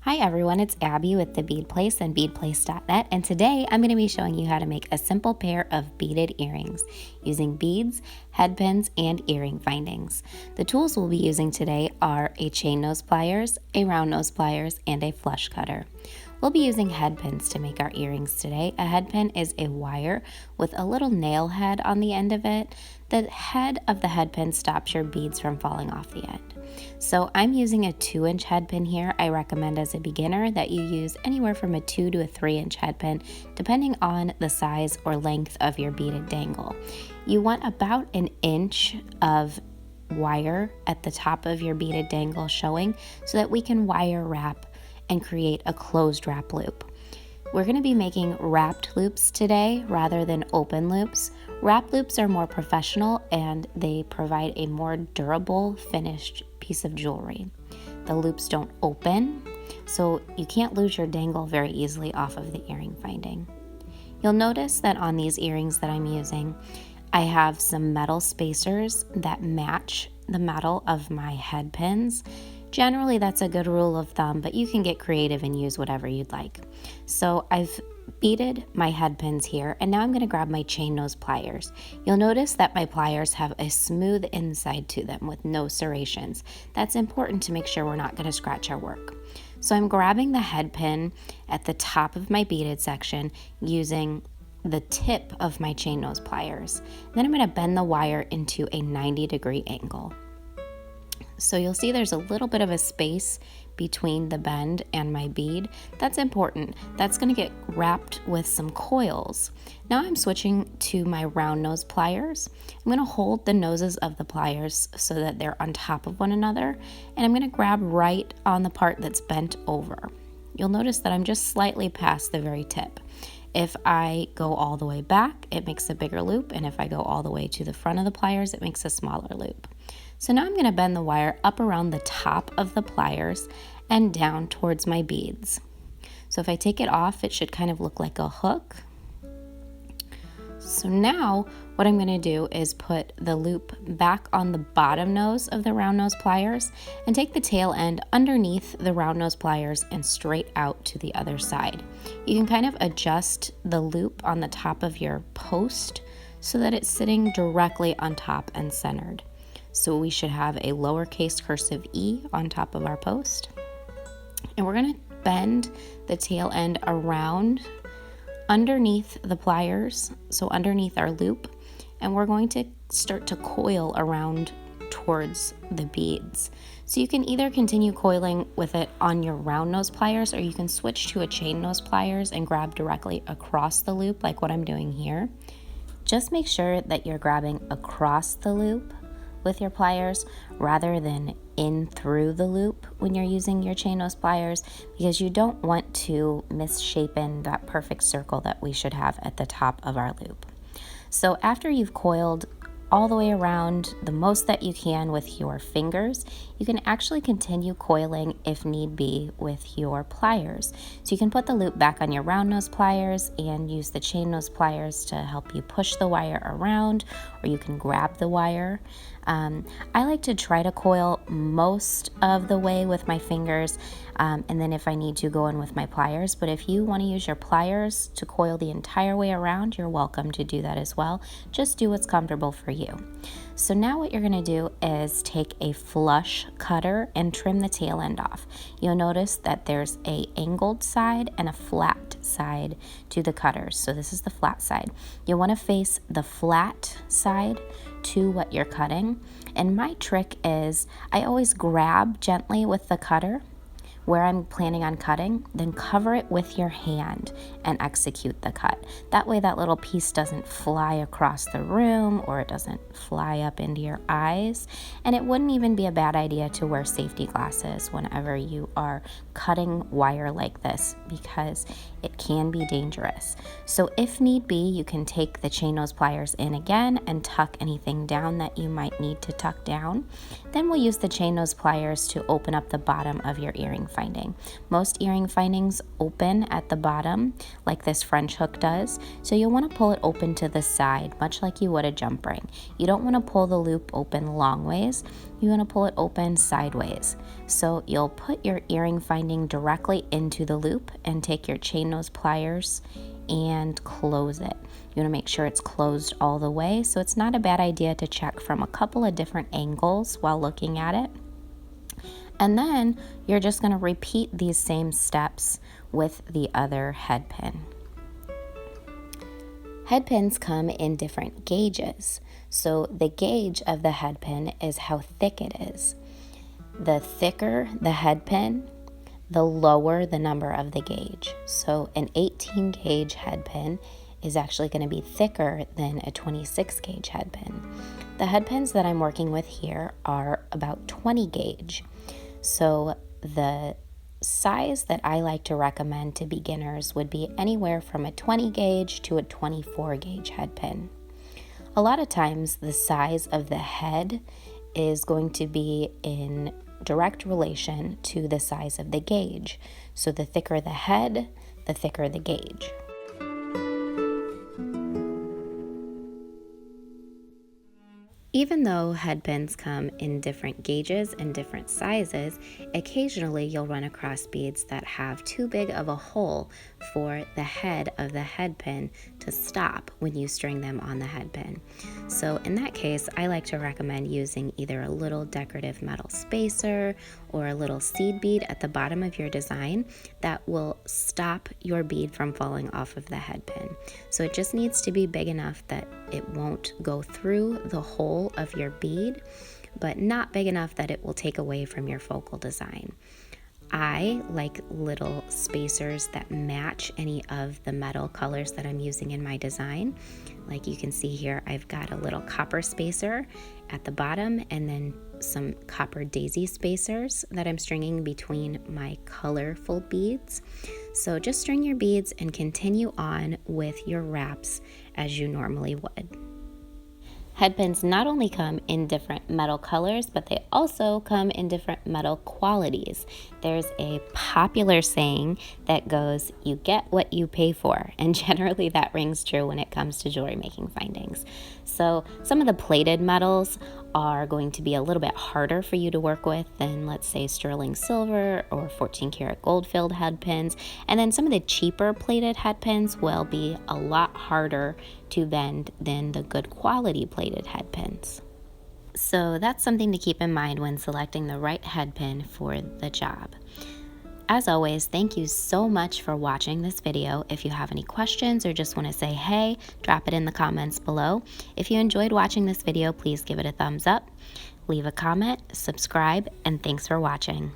Hi everyone, it's Abby with the Bead Place and beadplace.net, and today I'm going to be showing you how to make a simple pair of beaded earrings using beads, head pins, and earring findings. The tools we'll be using today are a chain nose pliers, a round nose pliers, and a flush cutter. We'll be using head pins to make our earrings today. A head pin is a wire with a little nail head on the end of it. The head of the head pin stops your beads from falling off the end. So I'm using a 2-inch head pin here. I recommend as a beginner that you use anywhere from a 2 to a 3-inch head pin, depending on the size or length of your beaded dangle. You want about an inch of wire at the top of your beaded dangle showing so that we can wire wrap and create a closed wrap loop. We're going to be making wrapped loops today rather than open loops. Wrap loops are more professional and they provide a more durable finished piece of jewelry. The loops don't open, so you can't lose your dangle very easily off of the earring finding. You'll notice that on these earrings that I'm using, I have some metal spacers that match the metal of my head pins. Generally, that's a good rule of thumb, but you can get creative and use whatever you'd like. So I've beaded my head pins here, and now I'm going to grab my chain nose pliers. You'll notice that my pliers have a smooth inside to them with no serrations. That's important to make sure we're not going to scratch our work. So I'm grabbing the head pin at the top of my beaded section using the tip of my chain nose pliers. Then I'm going to bend the wire into a 90-degree angle. So you'll see there's a little bit of a space between the bend and my bead. That's important. That's going to get wrapped with some coils. Now I'm switching to my round nose pliers. I'm going to hold the noses of the pliers so that they're on top of one another, and I'm going to grab right on the part that's bent over. You'll notice that I'm just slightly past the very tip. If I go all the way back, it makes a bigger loop, and if I go all the way to the front of the pliers, it makes a smaller loop. So now I'm going to bend the wire up around the top of the pliers and down towards my beads. So if I take it off, it should kind of look like a hook. So now what I'm going to do is put the loop back on the bottom nose of the round nose pliers and take the tail end underneath the round nose pliers and straight out to the other side. You can kind of adjust the loop on the top of your post so that it's sitting directly on top and centered. So we should have a lowercase cursive E on top of our post. And we're going to bend the tail end around underneath the pliers, so underneath our loop, and we're going to start to coil around towards the beads. So you can either continue coiling with it on your round nose pliers, or you can switch to a chain nose pliers and grab directly across the loop like what I'm doing here. Just make sure that you're grabbing across the loop with your pliers rather than in through the loop when you're using your chain nose pliers, because you don't want to misshapen that perfect circle that we should have at the top of our loop. So after you've coiled all the way around the most that you can with your fingers, you can actually continue coiling if need be with your pliers. So you can put the loop back on your round nose pliers and use the chain nose pliers to help you push the wire around, or you can grab the wire. I like to try to coil most of the way with my fingers, and then if I need to, go in with my pliers. But if you want to use your pliers to coil the entire way around, you're welcome to do that as well. Just do what's comfortable for you. So now what you're going to do is take a flush cutter and trim the tail end off. You'll notice that there's a angled side and a flat side to the cutters. So this is the flat side. You'll want to face the flat side to what you're cutting. And my trick is I always grab gently with the cutter where I'm planning on cutting, then cover it with your hand and execute the cut. That way that little piece doesn't fly across the room or it doesn't fly up into your eyes. And it wouldn't even be a bad idea to wear safety glasses whenever you are cutting wire like this, because it can be dangerous. So if need be, you can take the chain nose pliers in again and tuck anything down that you might need to tuck down. Then we'll use the chain nose pliers to open up the bottom of your earring finding. Most earring findings open at the bottom like this French hook does, so you'll want to pull it open to the side, much like you would a jump ring. You don't want to pull the loop open long ways, you want to pull it open sideways. So you'll put your earring finding directly into the loop and take your chain nose pliers and close it. You want to make sure it's closed all the way, so it's not a bad idea to check from a couple of different angles while looking at it. And then you're just going to repeat these same steps with the other head pin. Head pins come in different gauges, so the gauge of the head pin is how thick it is. The thicker the head pin, the lower the number of the gauge. So an 18 gauge head pin is actually going to be thicker than a 26 gauge head pin. The head pins that I'm working with here are about 20 gauge. So the size that I like to recommend to beginners would be anywhere from a 20 gauge to a 24 gauge head pin. A lot of times the size of the head is going to be in direct relation to the size of the gauge. So the thicker the head, the thicker the gauge. Even though head pins come in different gauges and different sizes, occasionally you'll run across beads that have too big of a hole for the head of the head pin to stop when you string them on the head pin. So in that case, I like to recommend using either a little decorative metal spacer or a little seed bead at the bottom of your design that will stop your bead from falling off of the head pin. So it just needs to be big enough that it won't go through the hole of your bead, but not big enough that it will take away from your focal design. I like little spacers that match any of the metal colors that I'm using in my design. Like you can see here, I've got a little copper spacer at the bottom and then some copper daisy spacers that I'm stringing between my colorful beads. So just string your beads and continue on with your wraps as you normally would. Head pins not only come in different metal colors, but they also come in different metal qualities. There's a popular saying that goes, "You get what you pay for," and generally that rings true when it comes to jewelry making findings. So some of the plated metals are going to be a little bit harder for you to work with than, let's say, sterling silver or 14 karat gold filled head pins. And then some of the cheaper plated head pins will be a lot harder to bend than the good quality plated head pins. So that's something to keep in mind when selecting the right head pin for the job. As always, thank you so much for watching this video. If you have any questions or just want to say hey, drop it in the comments below. If you enjoyed watching this video, please give it a thumbs up, leave a comment, subscribe, and thanks for watching.